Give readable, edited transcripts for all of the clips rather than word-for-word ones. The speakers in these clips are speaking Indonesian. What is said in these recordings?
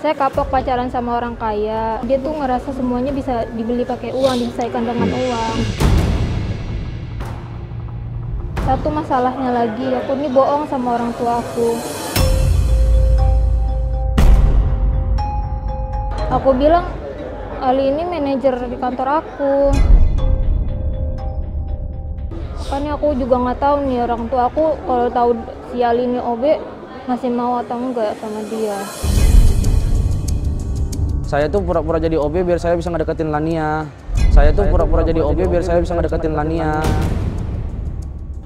Saya kapok pacaran sama orang kaya. Dia tuh ngerasa semuanya bisa dibeli pakai uang, diselesaikan dengan uang. Satu masalahnya lagi, aku ini bohong sama orang tua aku. Aku bilang, Ali ini manajer di kantor aku. Makanya aku juga nggak tahu nih orang tua aku kalau tahu si Ali ini OB masih mau atau enggak sama dia. Saya tuh pura-pura jadi OB biar saya bisa ngedeketin Lania. Saya tuh pura-pura jadi OB biar saya bisa ngedeketin Lania.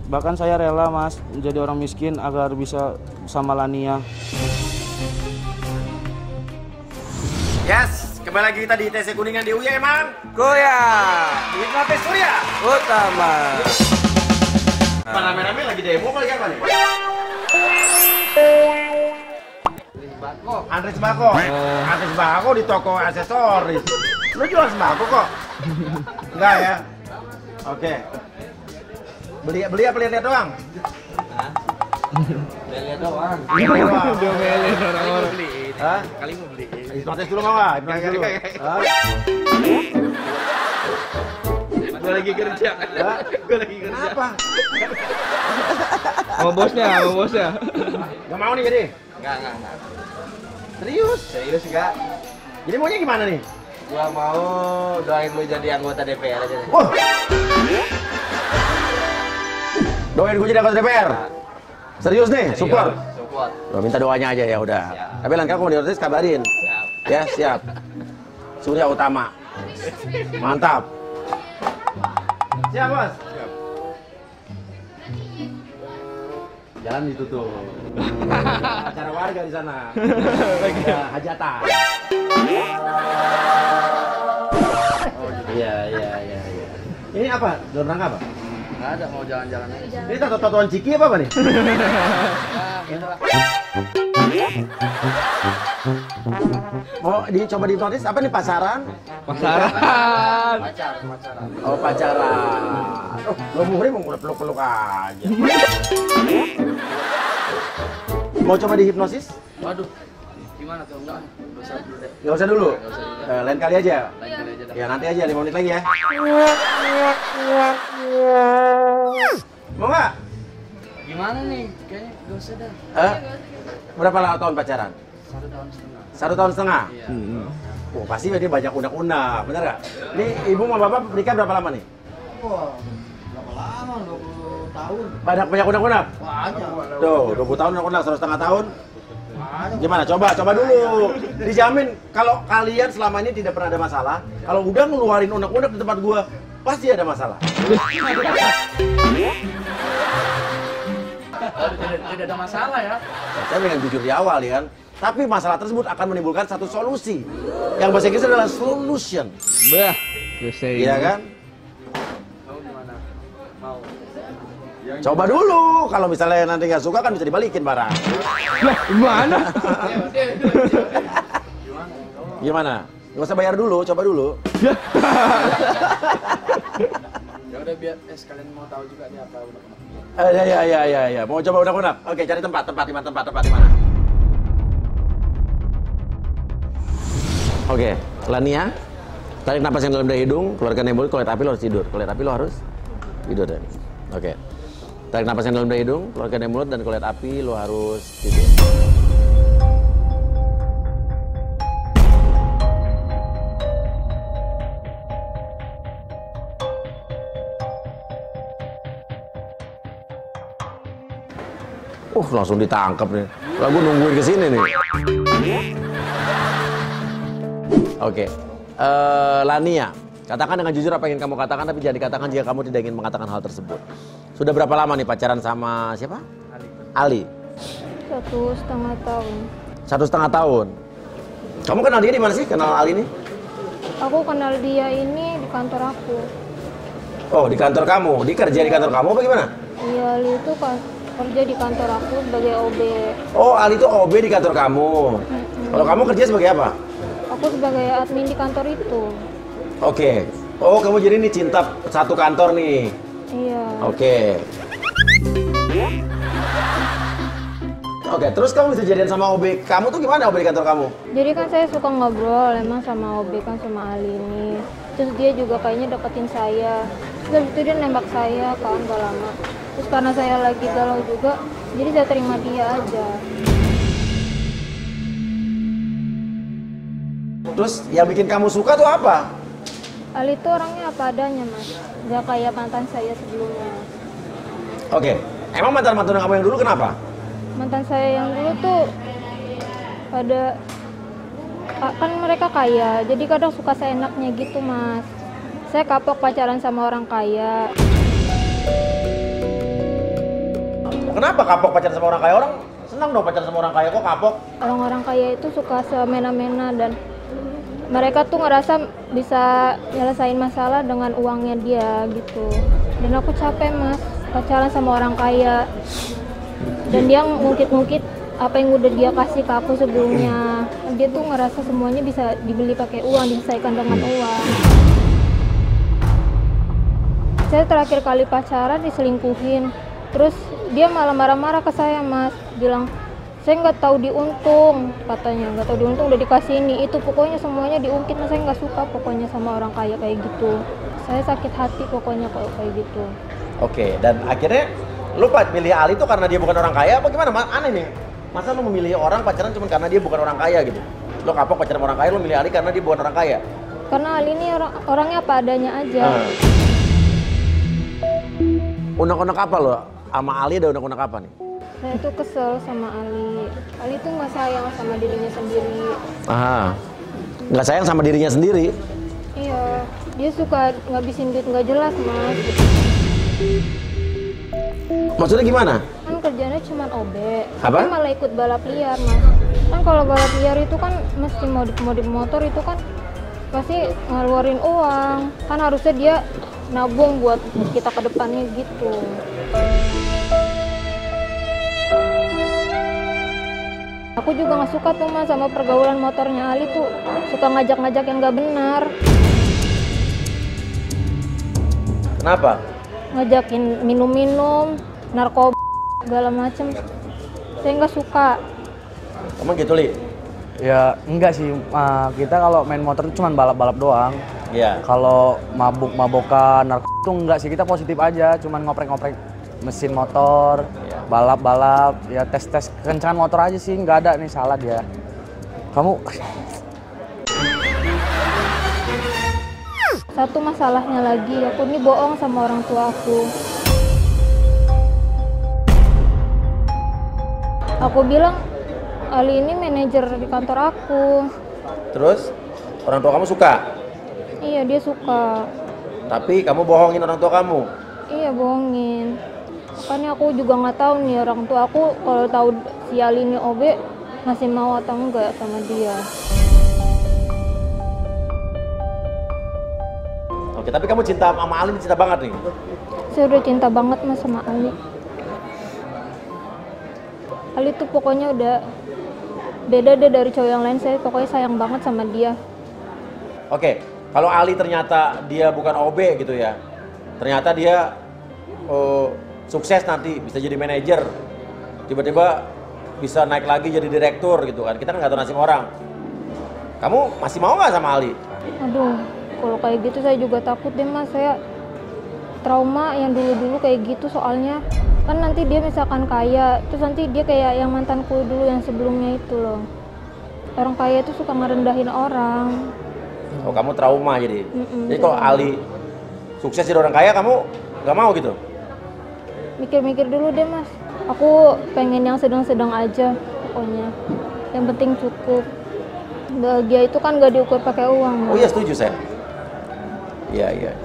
Bahkan saya rela, Mas, menjadi orang miskin agar bisa sama Lania. Yes, kembali lagi kita di TC Kuningan di Uya emang. Goyang Di Mapes Surya. Utama. Apa rame-rame lagi demo apa lagi apa nih? Antri sembako. Antri sembako di toko aksesoris. Lu jual sembako kok? Enggak ya? Oke. Beli apa lihat doang? Lihat doang. Diomelin orang-orang. Hah? Kali mau beli. Hipnotis dulu nggak, Pak? Hipnotis dulu. Hah? Gue lagi kerja. Gue lagi kerja. Kenapa? Mau bosnya. Gak mau nih jadi? Enggak. Serius? Serius enggak? Jadi maunya gimana nih? Gua mau doain lu jadi anggota DPR aja deh. Wah! Doain gue jadi anggota DPR? Serius nih? Support? Support. Lo minta doanya aja ya udah. Siap. Tapi lain kali kalau mau diotis kabarin. Siap. Ya, siap. Surya Utama. Mantap. Siap, Bos. Siap. Jalan ditutup. Acara warga di sana. Ada hajatan. Iya. Ini apa? Dalam rangka apa? Enggak ada, mau jalan-jalan aja. Ini tato-tatoan Ciki apa nih? Mau dicoba dihipnotis apa nih, pasaran? Pacaran. Oh, pacaran. Oh, lo muhri mau peluk-peluk aja. Mau coba dihipnosis? Waduh. Gimana tuh? Enggak usah dulu deh. Nggak usah dulu. Nggak usah dulu. Lain kali aja. Lain kali aja dah. Ya nanti aja 5 menit lagi ya. Mau nggak? Gimana nih? Kayaknya gak usah dah. Berapa lama tahun pacaran? 1 tahun setengah. 1 tahun setengah? Iya. Oh, pasti dia banyak unek-unek, bener nggak? Ini ibu sama bapak nikah berapa lama nih? Wah, berapa lama? 20 tahun. Banyak unek-unek? Banyak. Tuh, 20 tahun unek-unek, 1,5 tahun. Banyak. Gimana? Coba dulu. Dijamin kalau kalian selama ini tidak pernah ada masalah, kalau udah ngeluarin unek-unek di tempat gua, pasti ada masalah. Tidak ada masalah ya. Saya pengen jujur di awal ya kan. Tapi masalah tersebut akan menimbulkan satu solusi. Yang bahasa Inggris adalah solution. Bah, Iya kan? mau gimana? Mau. Coba dulu. Kalau misalnya nanti nggak suka kan bisa dibalikin barang. Gimana? Gimana? Nggak usah bayar dulu, coba dulu. Ya udah biar sekalian mau tahu juga nih apa udah. Ya. Mau coba unek-unek? Oke, cari tempat di mana? Oke, Lania, tarik napas yang dalam dari hidung, keluarkan yang mulut. Kalau lihat api lo harus tidur. Kalau lihat api lo harus tidur ya. Oke, tarik napas yang dalam dari hidung, keluarkan yang mulut, dan kalau lihat api lo harus tidur. Langsung ditangkap nih. Lah gue nungguin kesini nih. Oke. Lania, katakan dengan jujur apa yang ingin kamu katakan, tapi jangan dikatakan jika kamu tidak ingin mengatakan hal tersebut. Sudah berapa lama nih pacaran sama siapa? Ali. 1,5 tahun. 1,5 tahun. Kamu kenal dia di mana sih? Kenal Ali ini? Aku kenal dia ini di kantor aku. Oh, di kantor kamu. Dia kerja di kantor kamu apa gimana? Iya, Ali itu kan kerja di kantor aku sebagai OB. Oh, Ali itu OB di kantor kamu. Kalau kamu kerja sebagai apa? Aku sebagai admin di kantor itu. Oke. Oh, kamu jadi nih cinta satu kantor nih. Iya. Oke. Oke, terus kamu bisa jadian sama OB kamu tuh gimana, OB di kantor kamu? Jadi kan saya suka ngobrol emang sama OB kan sama Ali ini. Terus dia juga kayaknya deketin saya. Terus habis itu dia nembak saya kan gak lama. Terus karena saya lagi galau juga, jadi saya terima dia aja. Terus yang bikin kamu suka tuh apa? Ali itu orangnya apa adanya mas. Gak kayak mantan saya sebelumnya. Oke, emang mantan-mantan kamu yang dulu kenapa? Mantan saya yang dulu tuh pada kan mereka kaya, jadi kadang suka seenaknya gitu mas. Saya kapok pacaran sama orang kaya. Kenapa kapok pacaran sama orang kaya? Orang senang dong pacaran sama orang kaya, kok kapok? Orang-orang kaya itu suka semena-mena dan mereka tuh ngerasa bisa nyelesain masalah dengan uangnya dia gitu. Dan aku capek mas pacaran sama orang kaya. Dan dia ngungkit-ngungkit apa yang udah dia kasih ke aku sebelumnya. Dia tuh ngerasa semuanya bisa dibeli pakai uang, diselesaikan dengan uang. Saya terakhir kali pacaran diselingkuhin. Terus dia malah marah-marah ke saya mas, bilang saya nggak tahu diuntung, katanya nggak tahu diuntung udah dikasih ini itu, pokoknya semuanya diungkit. Mas saya nggak suka pokoknya sama orang kaya kayak gitu. Saya sakit hati pokoknya kalau kayak gitu. Oke, dan akhirnya lu milih Ali itu karena dia bukan orang kaya apa gimana? Aneh nih. Masa lu memilih orang pacaran cuma karena dia bukan orang kaya gitu? Lu kapok pacaran sama orang kaya, lu milih Ali karena dia bukan orang kaya? Karena Ali ini orangnya apa adanya aja. Unek-unek apa lo? Sama Ali ada unek-unek apa nih? Saya tuh kesel sama Ali. Ali tuh nggak sayang sama dirinya sendiri. Nggak sayang sama dirinya sendiri? Iya, dia suka ngabisin duit nggak jelas mas. Maksudnya gimana? Kan kerjanya cuma OB, Apa? tapi malah ikut balap liar mas. Kan kalau balap liar itu kan mesti modif motor itu kan pasti ngeluarin uang. Kan harusnya dia nabung buat kita ke depannya gitu. Aku juga nggak suka tuh mas sama pergaulan motornya Ali tuh, suka ngajak-ngajak yang nggak benar. Kenapa? Ngajakin minum-minum, narkoba, segala macem. Saya nggak suka. Emang gitu, Li? Ya enggak sih, kita kalau main motor itu cuma balap-balap doang. Iya. Kalau mabuk-mabukan, narkoba itu enggak sih, kita positif aja, cuman ngoprek-ngoprek mesin motor, balap-balap, ya tes-tes kencangan motor aja sih, nggak ada nih salah dia. Kamu Satu masalahnya lagi, aku ini bohong sama orang tua aku. Aku bilang, Ali ini manajer di kantor aku. Terus orang tua kamu suka? Iya, dia suka. Tapi kamu bohongin orang tua kamu? Iya, bohongin. Makanya aku juga nggak tahu nih orang tua aku kalau tahu si Ali ini OB masih mau atau enggak sama dia. Oke, tapi kamu cinta sama Ali, cinta banget nih? Saya udah cinta banget mas sama Ali. Ali tuh pokoknya udah beda deh dari cowok yang lain. Saya pokoknya sayang banget sama dia. Oke, kalau Ali ternyata dia bukan OB gitu ya, ternyata dia sukses nanti bisa jadi manajer, tiba-tiba bisa naik lagi jadi direktur gitu kan, kita kan nggak tahu nasib orang. Kamu masih mau nggak sama Ali? Aduh, kalau kayak gitu saya juga takut deh mas. Saya trauma yang dulu-dulu kayak gitu soalnya. Kan nanti dia misalkan kaya, terus nanti dia kayak yang mantanku dulu yang sebelumnya itu loh. Orang kaya itu suka ngerendahin orang. Oh, kamu trauma jadi. Jadi kalau Ali sukses jadi orang kaya, kamu nggak mau gitu? Mikir-mikir dulu deh mas. Aku pengen yang sedang-sedang aja pokoknya. Yang penting cukup. Bahagia itu kan gak diukur pakai uang. Oh iya, setuju saya. Iya.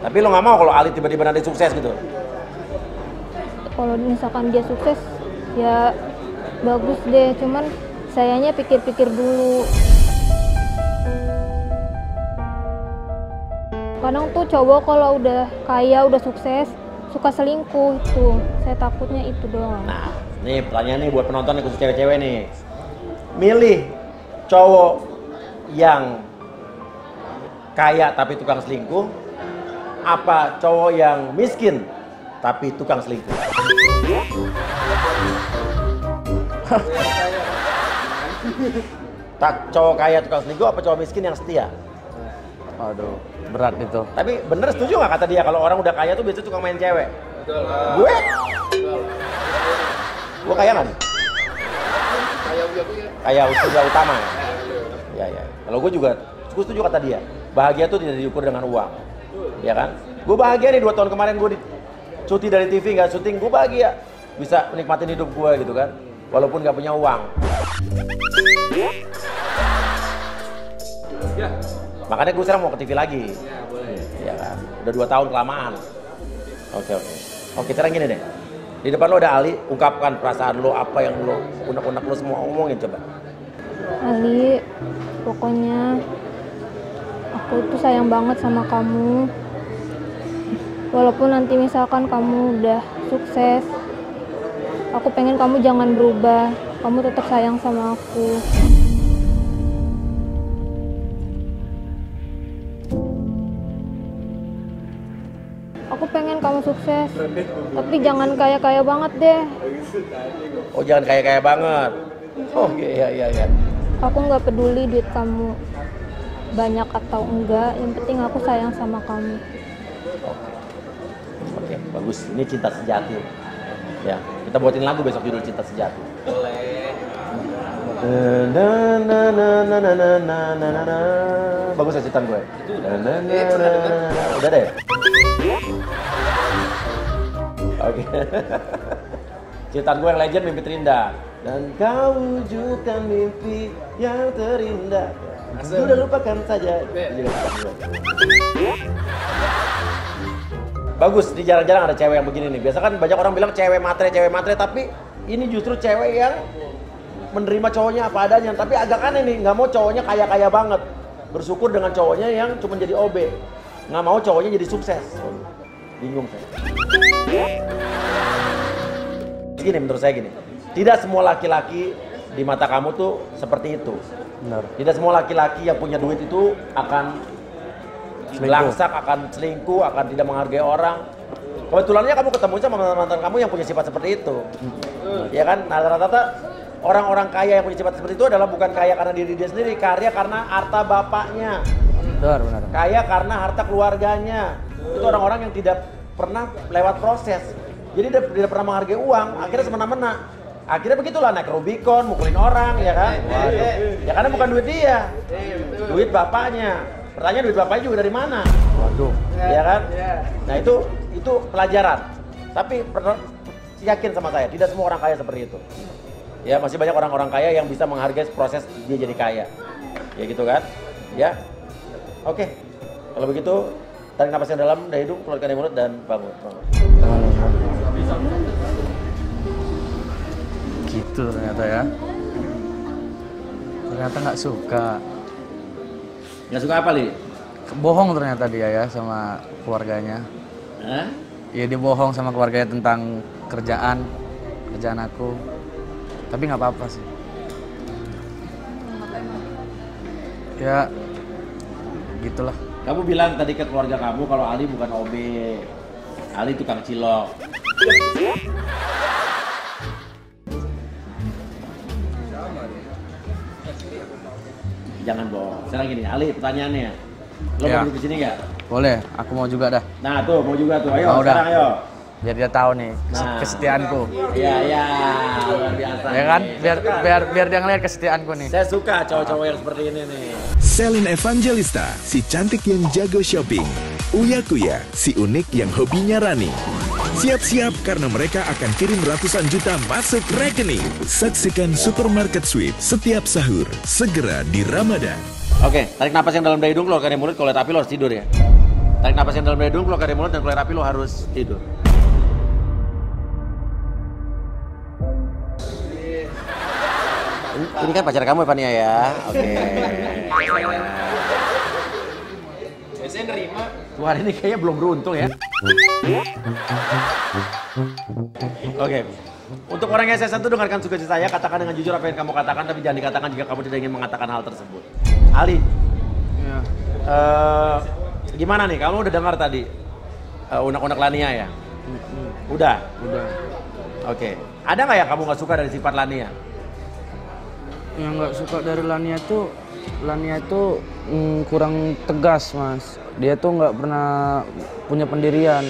Tapi lo nggak mau kalau Ali tiba-tiba nanti sukses gitu? Kalau misalkan dia sukses, ya bagus deh. Cuman sayanya pikir-pikir dulu. Kadang tuh cowok kalau udah kaya, udah sukses, suka selingkuh itu. Saya takutnya itu doang. Nah, nih pertanyaan nih buat penonton nih, khusus cewek-cewek nih. Milih cowok yang kaya tapi tukang selingkuh, apa cowok yang miskin tapi tukang selingkuh? Tak cowok kaya tukang selingkuh apa cowok miskin yang setia? Aduh, berat itu. Tapi bener setuju nggak kata dia kalau orang udah kaya tuh biasanya tukang main cewek? Betul. Gue? Gue kaya nggak nih? Kayak udah gue ya. Kaya utama ya? Ya, ya. Kalau gue juga, gue setuju kata dia. Bahagia tuh tidak diukur dengan uang. Ya kan? Gue bahagia nih 2 tahun kemarin gue cuti dari TV nggak syuting, gue bahagia. Bisa menikmatin hidup gue gitu kan. Walaupun nggak punya uang. Ya. Makanya gue sekarang mau ke TV lagi. Ya, boleh. Ya kan? Udah 2 tahun kelamaan. Oke. Oke, sekarang gini deh. Di depan lo ada Ali, ungkapkan perasaan lo, apa yang lo, unek-unek lo semua omongin coba. Ali, pokoknya aku tuh sayang banget sama kamu. Walaupun nanti misalkan kamu udah sukses, aku pengen kamu jangan berubah. Kamu tetap sayang sama aku. Aku pengen kamu sukses, tapi jangan kaya-kaya banget deh. Oh, jangan kaya-kaya banget. Oh, iya. Aku nggak peduli duit kamu banyak atau enggak, yang penting aku sayang sama kamu. Oke, bagus. Ini cinta sejati. Ya, kita buatin lagu besok judul Cinta Sejati. Boleh. Bagus ya citaan gue. Udah deh. Oke. Citaan gue yang legend, Mimpi Terindah. Dan kau wujudkan mimpi yang terindah. Sudah lupakan saja. Bagus, di jarang-jarang ada cewek yang begini nih. Biasa kan banyak orang bilang cewek matre, tapi ini justru cewek yang menerima cowoknya apa adanya. Tapi agak aneh nih, nggak mau cowoknya kaya-kaya banget. Bersyukur dengan cowoknya yang cuma jadi OB. Nggak mau cowoknya jadi sukses. Bingung saya. Gini, menurut saya gini. Tidak semua laki-laki di mata kamu tuh seperti itu. Benar. Tidak semua laki-laki yang punya duit itu akan langsak, akan selingkuh, akan tidak menghargai orang. Kebetulannya kamu ketemu sama mantan kamu yang punya sifat seperti itu. Ya kan? Nah, rata-rata orang-orang kaya yang punya sifat seperti itu adalah bukan kaya karena diri dia sendiri, kaya karena harta bapaknya. Benar. Kaya karena harta keluarganya. Itu orang-orang yang tidak pernah lewat proses. Jadi dia tidak pernah menghargai uang, akhirnya semena-mena. Akhirnya begitulah, naik Rubicon, mukulin orang, ya kan? Ya karena bukan duit dia, duit bapaknya. Pertanyaan, duit bapaknya juga dari mana? Waduh. Ya kan? Nah itu pelajaran. Tapi yakin sama saya, tidak semua orang kaya seperti itu. Ya masih banyak orang-orang kaya yang bisa menghargai proses dia jadi kaya. Ya gitu kan? Ya. Oke. Kalau begitu, tarik napas yang dalam dari hidung, keluarkan dari mulut dan bangun. Gitu ternyata ya. Ternyata nggak suka. Nggak suka apa, Li? Bohong ternyata dia ya sama keluarganya. Hah? Ya dia bohong sama keluarganya tentang kerjaan aku. Tapi nggak apa-apa sih. Ya gitulah. Kamu bilang tadi ke keluarga kamu kalau Ali bukan OB. Ali tukang cilok. Jangan bohong. Sekarang gini, Ali pertanyaannya. Lo Ya. mau duduk di sini nggak? Boleh, aku mau juga dah. Nah tuh, mau juga tuh. Ayo, Mau dah. sekarang ayo. Biar dia tahu nih Nah. kesetiaanku. Iya, luar biasa. Ya kan? nih. Biar dia ngeliat kesetiaanku nih. Saya suka cowok-cowok yang seperti ini nih. Selin Evangelista, si cantik yang jago shopping. Uya Kuya, si unik yang hobinya running. Siap-siap karena mereka akan kirim ratusan juta masuk rekening. Saksikan Supermarket Sweep setiap sahur, segera di Ramadan. Oke, tarik napas yang dalam dari hidung, keluarkan dari mulut. Kalau lihat api lo harus tidur ya. Tarik napas yang dalam dari hidung, keluarkan dari mulut, dan kalau lihat api lo harus tidur. Ini kan pacar kamu Evania ya. Oke. Biasanya nerima. Tuhan ini kayaknya belum beruntung ya. Oke. Untuk orang yang saya sentuh, dengarkan sugesti saya, katakan dengan jujur apa yang kamu katakan, tapi jangan dikatakan jika kamu tidak ingin mengatakan hal tersebut. Ali, Ya. gimana nih? Kamu udah dengar tadi unek-unek Lania ya? Udah. Udah. Oke. Ada nggak yang kamu nggak suka dari sifat Lania? Yang nggak suka dari Lania itu kurang tegas mas. Dia tuh nggak pernah punya pendirian.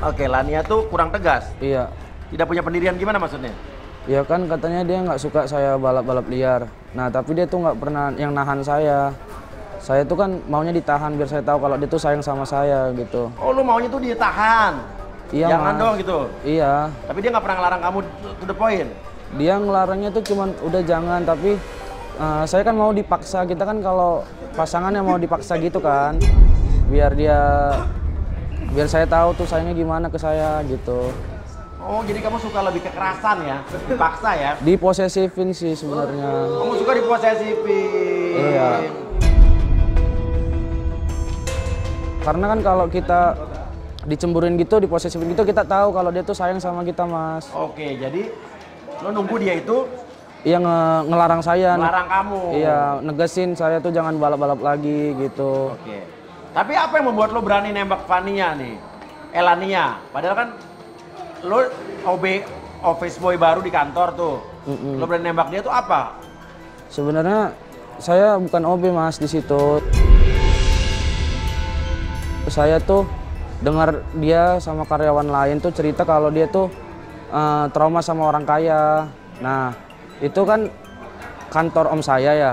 Oke, Lania tuh kurang tegas. Iya. Tidak punya pendirian gimana maksudnya? Ya kan katanya dia nggak suka saya balap-balap liar. Nah tapi dia tuh nggak pernah yang nahan saya. Saya tuh kan maunya ditahan biar saya tahu kalau dia tuh sayang sama saya gitu. Oh, lu maunya tuh ditahan? Iya Jangan mas. dong gitu? Iya. Tapi dia nggak pernah ngelarang kamu to the point? Dia ngelarangnya tuh cuman udah jangan, tapi saya kan mau dipaksa. Kita kan kalau pasangannya mau dipaksa gitu kan. Biar saya tahu tuh sayangnya gimana ke saya gitu. Oh, jadi kamu suka lebih kekerasan ya? Dipaksa ya? Diposesifin sih sebenarnya. Kamu suka diposesifin? Iya. Karena kan kalau kita dicemburuin gitu, diposesifin gitu, kita tahu kalau dia tuh sayang sama kita, Mas. Oke, jadi lo nunggu dia itu Iya ngelarang saya. ngelarang kamu? Iya, negesin saya tuh jangan balap-balap lagi gitu. Oke. Tapi apa yang membuat lo berani nembak Fania nih? Lania. Padahal kan lo OB, office boy baru di kantor tuh. Lo berani nembak dia tuh apa? Sebenarnya saya bukan OB mas di situ. Saya tuh dengar dia sama karyawan lain tuh cerita kalau dia tuh trauma sama orang kaya. Nah itu kan kantor om saya ya.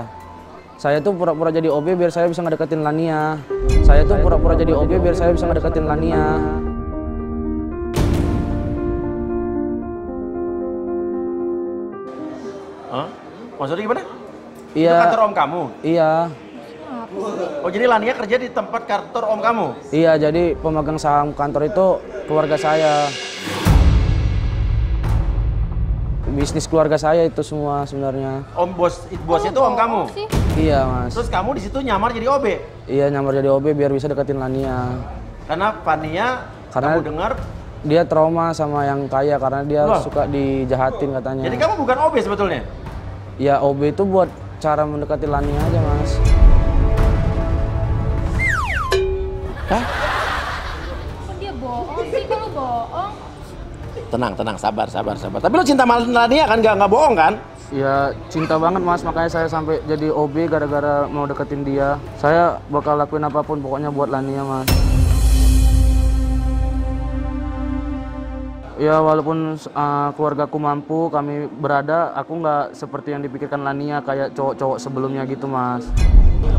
Saya tuh pura-pura jadi OB biar saya bisa ngedeketin Lania. Saya tuh pura-pura jadi OB biar saya bisa ngedeketin Lania. Hah? Maksudnya gimana? Iya. Itu kantor om kamu? Iya. Oh, jadi Lania kerja di tempat kantor om kamu? Iya, jadi pemegang saham kantor itu keluarga saya. Bisnis keluarga saya itu semua sebenarnya. Om bosnya itu om kamu? Sih? Iya, Mas. Terus kamu di situ nyamar jadi OB? Iya, nyamar jadi OB biar bisa deketin Lania. Karena Fania Karena kamu dengar, dia trauma sama yang kaya karena dia Loh. suka dijahatin katanya. jadi kamu bukan OB sebetulnya? Ya, OB itu buat cara mendekati Lania aja, Mas. Hah? Kok dia bohong sih? Kalau bohong? Tenang, sabar. Tapi lo cinta sama Lania kan? Nggak bohong kan? Ya, cinta banget, Mas. Makanya saya sampai jadi OB gara-gara mau deketin dia. Saya bakal lakuin apapun pokoknya buat Lania, Mas. Ya walaupun keluargaku mampu, kami berada, aku nggak seperti yang dipikirkan Lania kayak cowok-cowok sebelumnya gitu mas.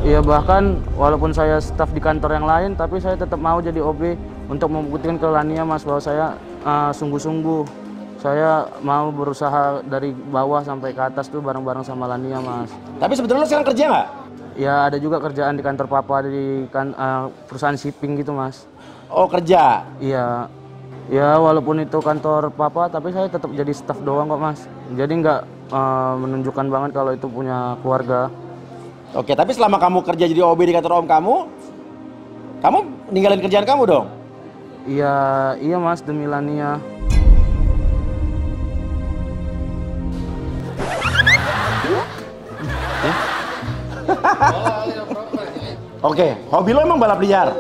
Ya bahkan walaupun saya staf di kantor yang lain, tapi saya tetap mau jadi OB untuk membuktikan ke Lania mas bahwa saya sungguh-sungguh. Saya mau berusaha dari bawah sampai ke atas tuh bareng-bareng sama Lania mas. Tapi sebetulnya lo sekarang kerja nggak? Ya ada juga kerjaan di kantor papa di perusahaan shipping gitu mas. Oh kerja? Iya. Ya walaupun itu kantor papa, tapi saya tetap jadi staf doang kok mas. Jadi nggak menunjukkan banget kalau itu punya keluarga. Oke, tapi selama kamu kerja jadi OB di kantor om kamu ninggalin kerjaan kamu dong? Iya mas, demi Lania. Oke, hobi lo emang balap liar?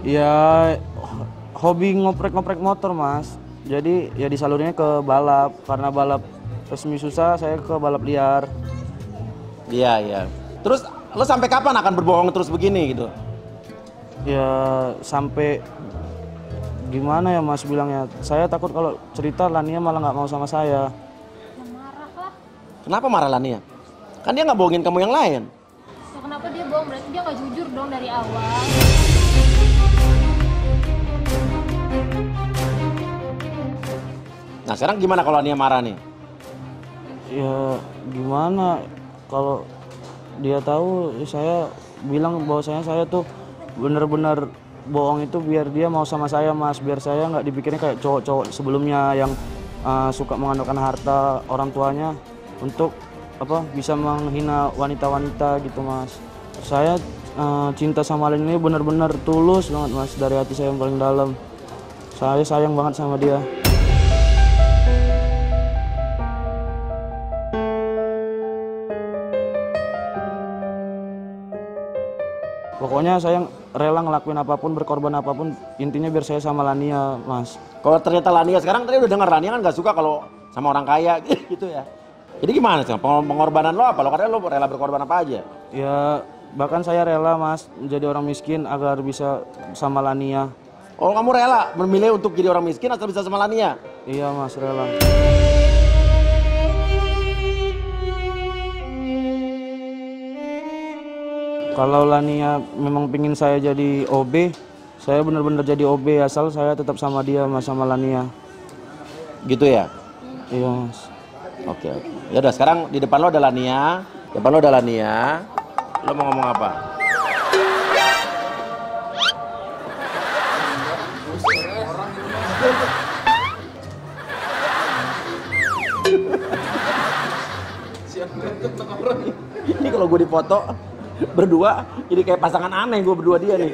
Ya hobi ngoprek-ngoprek motor mas. Jadi ya disalurinnya ke balap. Karena balap resmi susah, saya ke balap liar. Iya. Terus lo sampai kapan akan berbohong terus begini gitu? Ya sampai gimana ya mas bilangnya. Saya takut kalau cerita Lania malah nggak mau sama saya. Ya marah lah. Kenapa marah Lania? Kan dia nggak bohongin kamu yang lain. Ya kenapa dia bohong? Berarti dia nggak jujur dong dari awal. Nah sekarang gimana kalau Lania marah nih? Ya gimana kalau dia tahu ya saya bilang bahwasanya saya tuh bener-bener bohong itu biar dia mau sama saya mas, biar saya nggak dipikirnya kayak cowok-cowok sebelumnya yang suka mengandalkan harta orang tuanya untuk bisa menghina wanita-wanita gitu mas. Saya cinta sama Lania ini bener-bener tulus banget mas, dari hati saya yang paling dalam. Saya sayang banget sama dia. Pokoknya saya rela ngelakuin apapun, berkorban apapun, intinya biar saya sama Lania, mas. Kalau ternyata Lania sekarang tadi udah dengar Lania kan nggak suka kalau sama orang kaya gitu ya. Jadi gimana sih pengorbanan lo apa? Lo katanya lo rela berkorban apa aja? Ya bahkan saya rela mas menjadi orang miskin agar bisa sama Lania. Oh kamu rela memilih untuk jadi orang miskin asal bisa sama Lania? Iya mas, rela. Kalau Lania memang pingin saya jadi OB, saya benar-benar jadi OB asal saya tetap sama dia mas, sama Lania. Gitu ya? Iya mas. Oke. Ya udah sekarang di depan lo ada Lania. Depan lo ada Lania. Lo mau ngomong apa? Ini kalau gue dipoto berdua jadi kayak pasangan aneh gue berdua dia nih.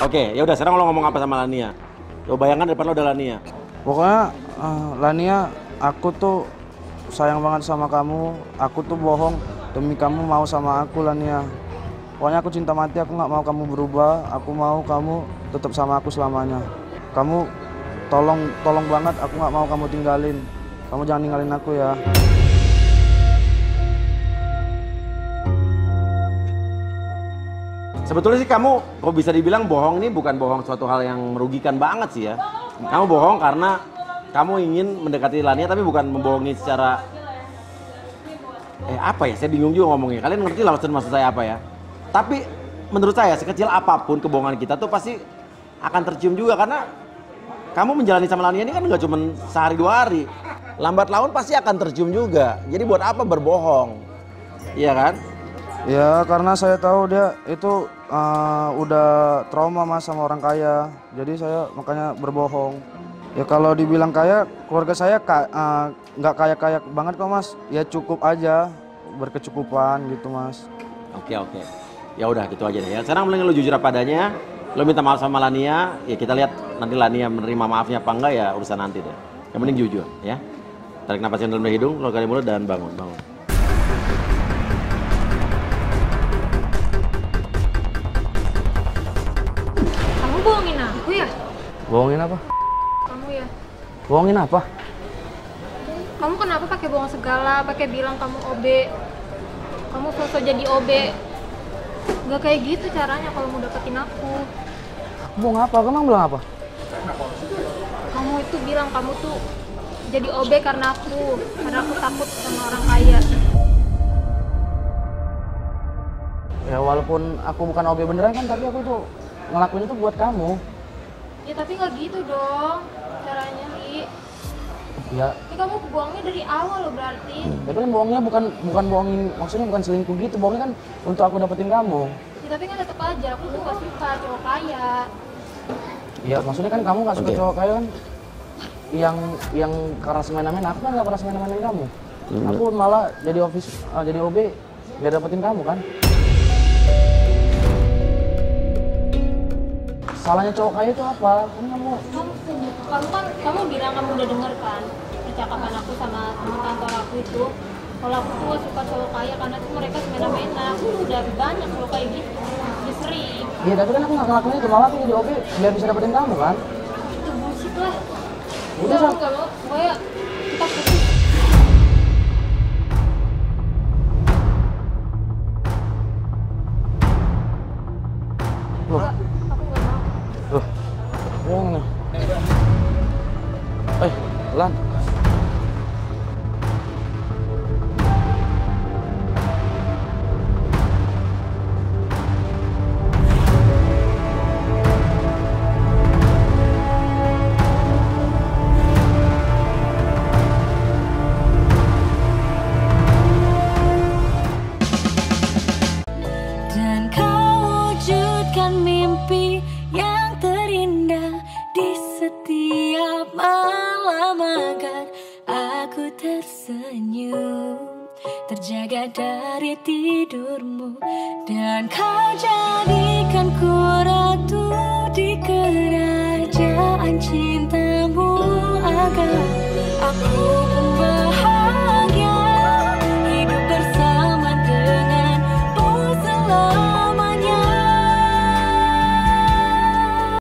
Oke, ya udah sekarang lo ngomong apa sama Lania? Lo bayangkan depan lo ada Lania. Pokoknya Lania, aku tuh sayang banget sama kamu. Aku tuh bohong demi kamu mau sama aku Lania. Pokoknya aku cinta mati, aku nggak mau kamu berubah. Aku mau kamu tetap sama aku selamanya. Kamu tolong banget, aku nggak mau kamu tinggalin. Kamu jangan ninggalin aku ya. Sebetulnya sih kamu kok bisa dibilang bohong ini bukan bohong suatu hal yang merugikan banget sih ya. Kamu bohong karena kamu ingin mendekati Lania tapi bukan membohongi secara apa ya? Saya bingung juga ngomongnya. Kalian ngerti lah maksud saya apa ya? Tapi menurut saya sekecil apapun kebohongan kita tuh pasti akan tercium juga karena kamu menjalani sama Lania ini kan nggak cuma sehari dua hari. Lambat laun pasti akan tercium juga. Jadi buat apa berbohong? Iya kan? Ya karena saya tahu dia itu udah trauma mas sama orang kaya. Jadi saya makanya berbohong. Ya kalau dibilang kaya, keluarga saya nggak kaya-kaya banget kok mas. Ya cukup aja, berkecukupan gitu mas. Oke. Ya udah gitu aja deh ya. Sekarang mending lu jujur apa adanya. Lu minta maaf sama Lania, ya kita lihat nanti Lania menerima maafnya apa enggak ya urusan nanti deh. Yang penting jujur ya. Tarik napas yang dalam hidung, keluar dari mulut dan bangun. Kamu bohongin aku ya? Bohongin apa? Kamu ya? Bohongin apa? Kamu kenapa pakai bohong segala? Pakai bilang kamu OB. Kamu sosok jadi OB. Gak kayak gitu caranya kalau mau deketin aku. Bohong apa? Kamu bilang apa? Kamu itu bilang kamu tuh jadi OB karena aku takut sama orang kaya. Ya walaupun aku bukan OB beneran kan, tapi aku tuh ngelakuin itu buat kamu. Ya tapi nggak gitu dong caranya, Li. Ya. Ini kamu bohongnya dari awal loh berarti. Tapi kan bohongnya bukan bohongin, maksudnya bukan selingkuh gitu. Bohongnya kan untuk aku dapetin kamu. Ya tapi kan tetap aja aku tuh nggak suka cowok kaya. Ya maksudnya kan kamu nggak suka cowok kaya kan? Yang karena semena-mena, aku kan nggak pernah semena-menain kamu. Aku malah jadi OB biar dapetin kamu kan. Salahnya cowok kaya itu apa? Kamu bilang kamu udah denger kan percakapan aku sama teman kantor aku itu. Kalau aku tuh gak suka cowok kaya karena tuh mereka semena-mena. Udah banyak cowok kayak gitu, udah sering. Iya tapi kan aku nggak ngelakuin itu, malah aku jadi OB biar bisa dapetin kamu kan. Itu bullshit lah. Udah Sal. Kalau pokoknya kita putus. Loh. Aku gak mau. Loh, yang mana? Lan. Dan kau wujudkan mimpi yang terindah di setiap malam agar aku tersenyum, terjaga dari tidurmu. Dan kau jadikan ku ratu di kerajaan cintamu agar aku